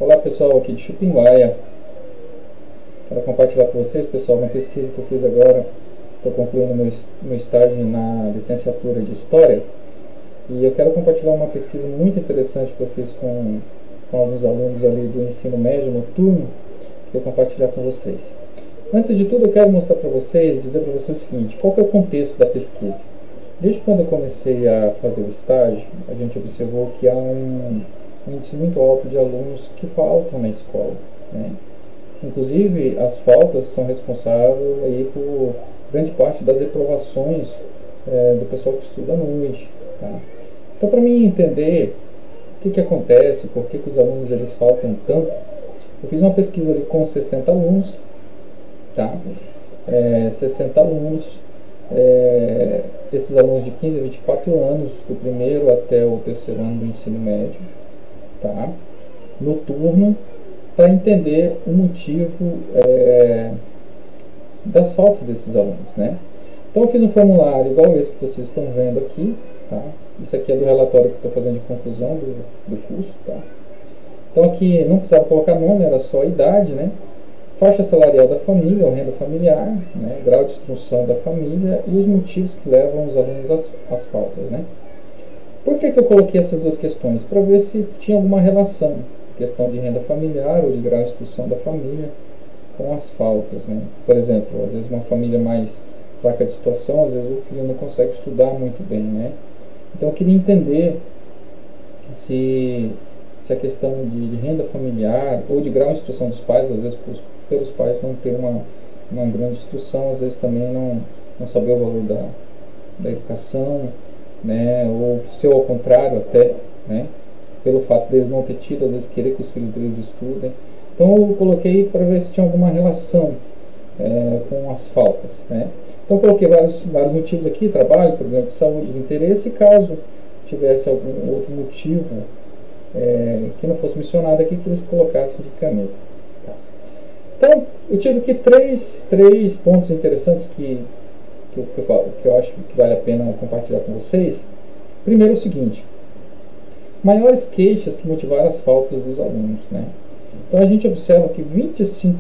Olá pessoal, aqui de Chupinguaia. Quero compartilhar com vocês, pessoal, uma pesquisa que eu fiz agora. Estou concluindo meu estágio na licenciatura de História e eu quero compartilhar uma pesquisa muito interessante que eu fiz com alguns alunos ali do ensino médio noturno, que eu vou compartilhar com vocês. Antes de tudo, eu quero mostrar para vocês, dizer para vocês o seguinte: qual que é o contexto da pesquisa? Desde quando eu comecei a fazer o estágio, a gente observou que há um índice muito alto de alunos que faltam na escola, né? Inclusive, as faltas são responsáveis aí por grande parte das reprovações do pessoal que estuda à noite, tá? Então, para mim entender o que acontece, por que os alunos eles faltam tanto, eu fiz uma pesquisa ali com 60 alunos, tá? 60 alunos, esses alunos de 15 a 24 anos, do primeiro até o terceiro ano do ensino médio, tá? Noturno, para entender o motivo das faltas desses alunos, né? Então eu fiz um formulário igual esse que vocês estão vendo aqui, tá? Isso aqui é do relatório que eu estou fazendo de conclusão do curso, tá? Então aqui não precisava colocar nome, era só a idade, né? Faixa salarial da família, ou renda familiar, né? Grau de instrução da família e os motivos que levam os alunos às faltas, né? Por que eu coloquei essas duas questões? Para ver se tinha alguma relação, questão de renda familiar ou de grau de instrução da família com as faltas, né? Por exemplo, às vezes uma família mais fraca de situação, às vezes o filho não consegue estudar muito bem, né? Então eu queria entender se a questão de renda familiar ou de grau de instrução dos pais, às vezes pelos pais não ter uma grande instrução, às vezes também não saber o valor da educação, né? Ou se ao contrário até, né? Pelo fato deles não ter tido, às vezes querer que os filhos deles estudem. Então eu coloquei para ver se tinha alguma relação com as faltas, né? Então eu coloquei vários motivos aqui: trabalho, problema de saúde, desinteresse, e caso tivesse algum outro motivo que não fosse mencionado aqui, que eles colocassem de caneta, tá? Então eu tive aqui três pontos interessantes que eu acho que vale a pena compartilhar com vocês. Primeiro é o seguinte: maiores queixas que motivaram as faltas dos alunos, né? Então a gente observa que 25%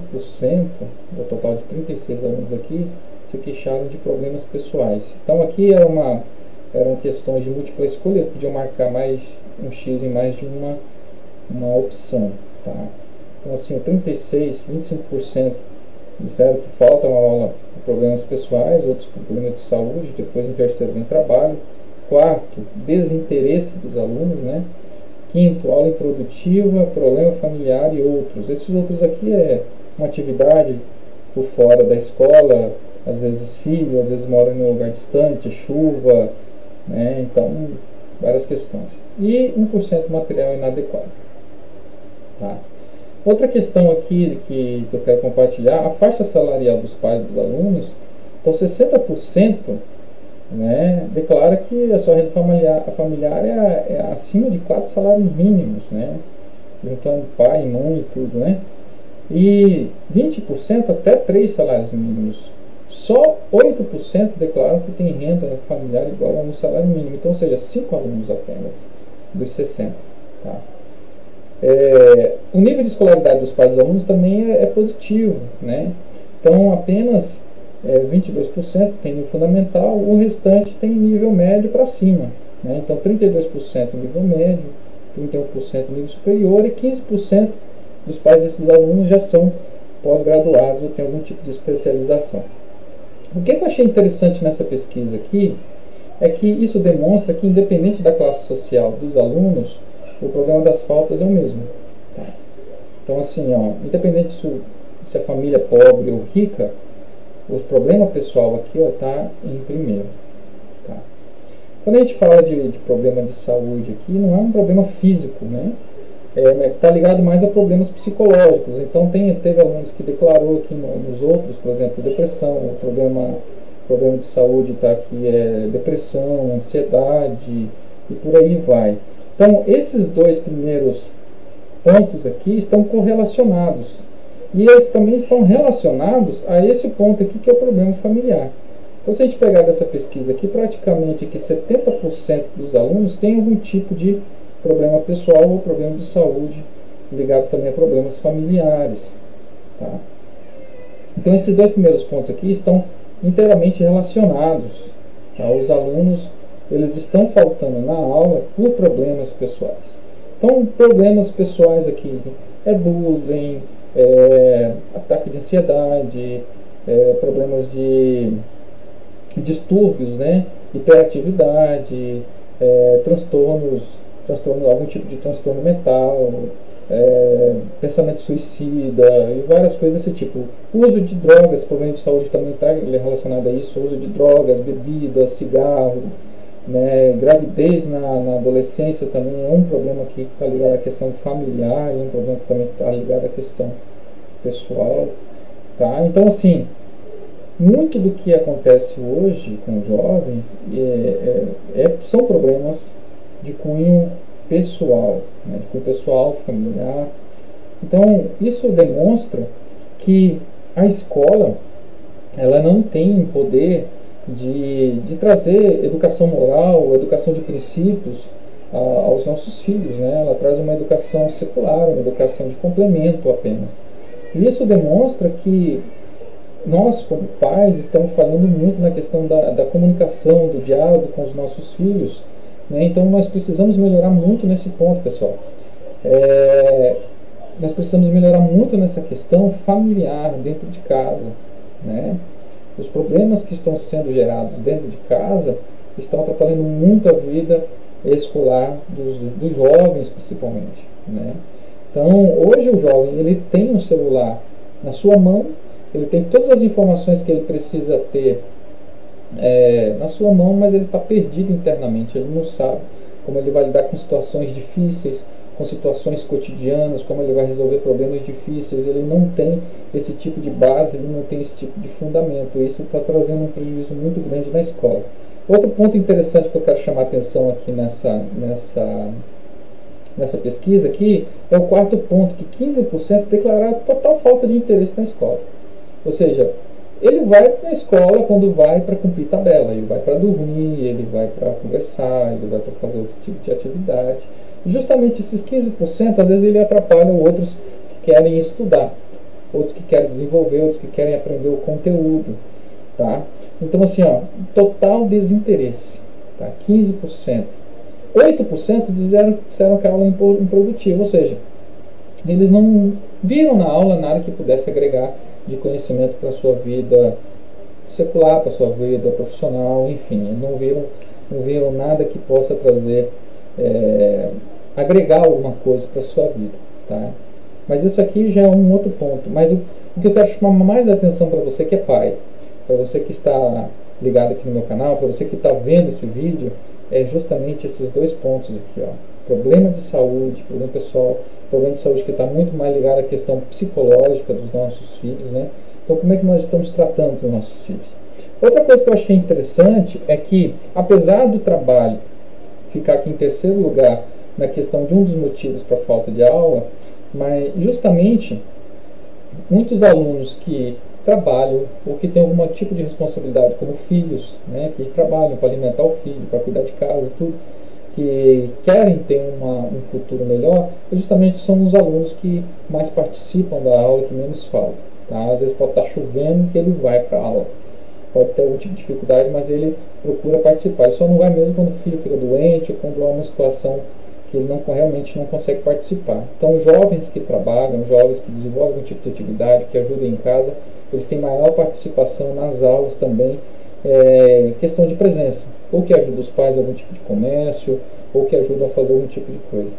do total de 36 alunos aqui se queixaram de problemas pessoais. Então aqui eram questões de múltipla escolha, eles podiam marcar mais um X em mais de uma opção, tá? Então assim, 25% disseram que falta uma aula por problemas pessoais, outros por problemas de saúde, depois em terceiro vem trabalho, quarto, desinteresse dos alunos, né? Quinto, aula improdutiva, problema familiar e outros. Esses outros aqui é uma atividade por fora da escola, às vezes filho, às vezes mora em um lugar distante, chuva, né? Então, várias questões. E 1% material inadequado, tá? Outra questão aqui que eu quero compartilhar: a faixa salarial dos pais dos alunos. Então 60%, né, declara que a sua renda familiar é acima de 4 salários mínimos, né, juntando pai, mãe e tudo, né? E 20% até 3 salários mínimos. Só 8% declaram que tem renda familiar igual a um salário mínimo. Então, ou seja, 5 alunos apenas dos 60, tá? O nível de escolaridade dos pais dos alunos também é positivo, né? Então apenas 22% tem nível fundamental, o restante tem nível médio para cima, né? Então 32% nível médio, 31% nível superior e 15% dos pais desses alunos já são pós-graduados ou têm algum tipo de especialização. O que eu achei interessante nessa pesquisa aqui é que isso demonstra que, independente da classe social dos alunos, o problema das faltas é o mesmo, tá? Então assim, independente se a família é pobre ou rica, o problema pessoal aqui está em primeiro, tá? Quando a gente fala de problema de saúde aqui, não é um problema físico, né? Está ligado mais a problemas psicológicos. Então teve alunos que declarou aqui nos outros, por exemplo, depressão. O problema de saúde está aqui depressão, ansiedade e por aí vai. Então esses dois primeiros pontos aqui estão correlacionados. E eles também estão relacionados a esse ponto aqui, que é o problema familiar. Então, se a gente pegar dessa pesquisa aqui, praticamente aqui 70% dos alunos têm algum tipo de problema pessoal ou problema de saúde ligado também a problemas familiares, tá? Então esses dois primeiros pontos aqui estão inteiramente relacionados, tá? Os alunos, eles estão faltando na aula por problemas pessoais. Então, problemas pessoais aqui é bullying, ataque de ansiedade, problemas de distúrbios, né? Hiperatividade, algum tipo de transtorno mental, pensamento suicida e várias coisas desse tipo. O uso de drogas, problema de saúde também está relacionado a isso, o uso de drogas, bebidas, cigarro, né? Gravidez na adolescência também é um problema que está ligado à questão familiar, é um problema que também está ligado à questão pessoal, tá? Então, assim, muito do que acontece hoje com os jovens são problemas de cunho pessoal, né? De cunho pessoal, familiar. Então, isso demonstra que a escola, ela não tem poder de trazer educação moral, educação de princípios aos nossos filhos, né? Ela traz uma educação secular, uma educação de complemento apenas. E isso demonstra que nós, como pais, estamos falando muito na questão da comunicação, do diálogo com os nossos filhos, né? Então nós precisamos melhorar muito nesse ponto, pessoal. Nós precisamos melhorar muito nessa questão familiar dentro de casa, né? Os problemas que estão sendo gerados dentro de casa estão atrapalhando muito a vida escolar dos jovens, principalmente, né? Então, hoje o jovem, ele tem um celular na sua mão, ele tem todas as informações que ele precisa ter na sua mão, mas ele está perdido internamente, ele não sabe como ele vai lidar com situações difíceis, com situações cotidianas, como ele vai resolver problemas difíceis. Ele não tem esse tipo de base, ele não tem esse tipo de fundamento. Isso está trazendo um prejuízo muito grande na escola. Outro ponto interessante que eu quero chamar a atenção aqui nessa pesquisa aqui é o quarto ponto, que 15% declararam total falta de interesse na escola. Ou seja, ele vai na escola quando vai para cumprir tabela, ele vai para dormir, ele vai para conversar, ele vai para fazer outro tipo de atividade. E justamente esses 15%, às vezes ele atrapalha outros que querem estudar, outros que querem desenvolver, outros que querem aprender o conteúdo, tá? Então, assim, ó, total desinteresse, tá? 15%. 8% disseram que a aula é improdutiva, ou seja, eles não viram na aula nada que pudesse agregar de conhecimento para a sua vida secular, para a sua vida profissional, enfim, não viram nada que possa trazer, agregar alguma coisa para a sua vida, tá? Mas isso aqui já é um outro ponto. Mas o que eu quero chamar mais a atenção para você que é pai, para você que está ligado aqui no meu canal, para você que está vendo esse vídeo, é justamente esses dois pontos aqui, ó. Problema de saúde, problema pessoal, problema de saúde que está muito mais ligado à questão psicológica dos nossos filhos, né? Então, como é que nós estamos tratando dos nossos filhos? Outra coisa que eu achei interessante é que, apesar do trabalho ficar aqui em terceiro lugar na questão de um dos motivos para a falta de aula, mas justamente muitos alunos que trabalham ou que têm algum tipo de responsabilidade, como filhos, né, que trabalham para alimentar o filho, para cuidar de casa, tudo, que querem ter um futuro melhor, justamente são os alunos que mais participam da aula, que menos faltam, tá? Às vezes pode estar chovendo que ele vai para a aula, pode ter algum tipo de dificuldade, mas ele procura participar. Ele só não vai mesmo quando o filho fica doente ou quando há uma situação que ele realmente não consegue participar. Então, jovens que trabalham, jovens que desenvolvem algum tipo de atividade, que ajudam em casa, eles têm maior participação nas aulas também, questão de presença, ou que ajuda os pais a algum tipo de comércio, ou que ajudam a fazer algum tipo de coisa.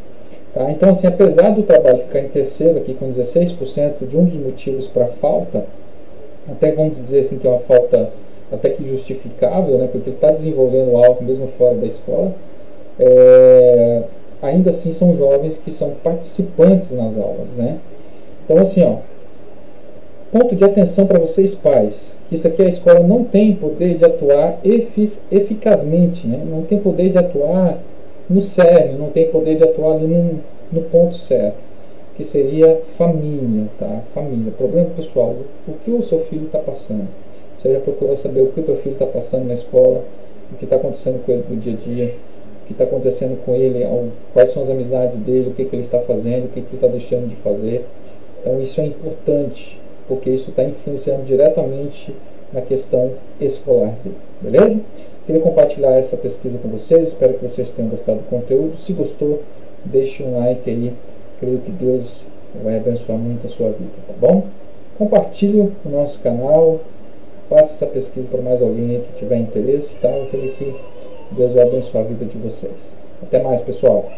Tá? Então, assim, apesar do trabalho ficar em terceiro aqui com 16% de um dos motivos para a falta, até vamos dizer assim que é uma falta até que justificável, né, porque ele está desenvolvendo algo mesmo fora da escola, ainda assim são jovens que são participantes nas aulas, né? Então, assim, ó, ponto de atenção para vocês pais, que isso aqui a escola não tem poder de atuar eficazmente, né? Não tem poder de atuar no cerne, não tem poder de atuar ali no ponto certo, que seria família, tá? Família, problema pessoal, o que o seu filho está passando. Você já procurou saber o que o teu filho está passando na escola, o que está acontecendo com ele no dia a dia, que está acontecendo com ele, quais são as amizades dele, o que ele está fazendo, o que ele está deixando de fazer. Então isso é importante, porque isso está influenciando diretamente na questão escolar dele, beleza? Queria compartilhar essa pesquisa com vocês, espero que vocês tenham gostado do conteúdo. Se gostou, deixe um like aí, creio que Deus vai abençoar muito a sua vida, tá bom? Compartilhe o nosso canal, passe essa pesquisa para mais alguém aí que tiver interesse, tá? Eu creio que Deus vai abençoar a vida de vocês. Até mais, pessoal!